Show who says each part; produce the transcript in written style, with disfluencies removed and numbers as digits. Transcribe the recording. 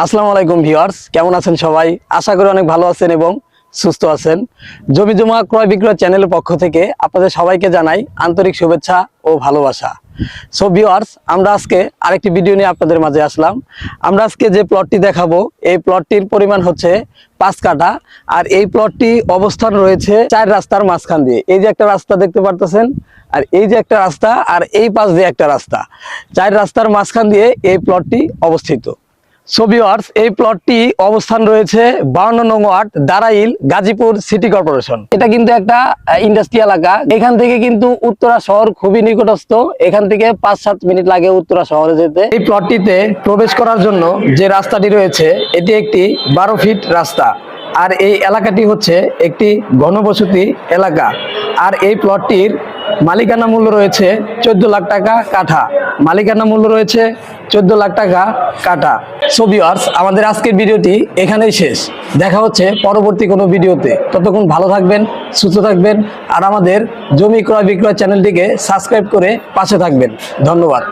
Speaker 1: আসসালামু আলাইকুম ভিউয়ার্স, কেমন আছেন সবাই? আশা করি অনেক ভালো আছেন এবং সুস্থ আছেন। জমি জমা ক্রয় বিক্রয় চ্যানেলের পক্ষ থেকে আপনাদের সবাইকে জানাই আন্তরিক শুভেচ্ছা ও ভালোবাসা। সো ভিউয়ার্স, আমরা আজকে আরেকটি ভিডিও নিয়ে আপনাদের মাঝে আসলাম। আমরা আজকে যে প্লটটি দেখাবো, এই প্লটটির পরিমাণ হচ্ছে 5 কাঠা। আর এই প্লটটি অবস্থান রয়েছে 4 রাস্তার মাঝখান দিয়ে। এই যে একটা রাস্তা দেখতে পারতেছেন, আর এই যে একটা রাস্তা, আর এই পাশ দিয়ে একটা রাস্তা, 4 রাস্তার মাঝখান দিয়ে এই প্লটটি অবস্থিত। সো ভিউয়ার্স, এই প্লটটি অবস্থান রয়েছে 52 নং ওয়ার্ড, দারাইল, গাজীপুর সিটি কর্পোরেশন। এটা কিন্তু একটা ইন্ডাস্ট্রি এলাকা। এখান থেকে কিন্তু উত্তরা শহর খুবই নিকটস্থ। এখান থেকে 5-7 মিনিট লাগে উত্তরা শহরে যেতে। এই প্লটটিতে প্রবেশ করার জন্য যে রাস্তাটি রয়েছে, এটি একটি 12 ফিট রাস্তা। আর এই এলাকাটি হচ্ছে একটি ঘনবসতি এলাকা। আর এই প্লটটির মালিকানা মূল্য রয়েছে 14 লাখ টাকা কাঠা। মালিকানা মূল্য রয়েছে 14 লাখ টাকা কাঠা। সো ভিউয়ার্স, আমাদের আজকের ভিডিওটি এখানেই শেষ। দেখা হচ্ছে পরবর্তী কোনো ভিডিওতে। ততক্ষণ ভালো থাকবেন, সুস্থ থাকবেন, আর আমাদের জমি ক্রয় বিক্রয় চ্যানেলটিকে সাবস্ক্রাইব করে পাশে থাকবেন। ধন্যবাদ।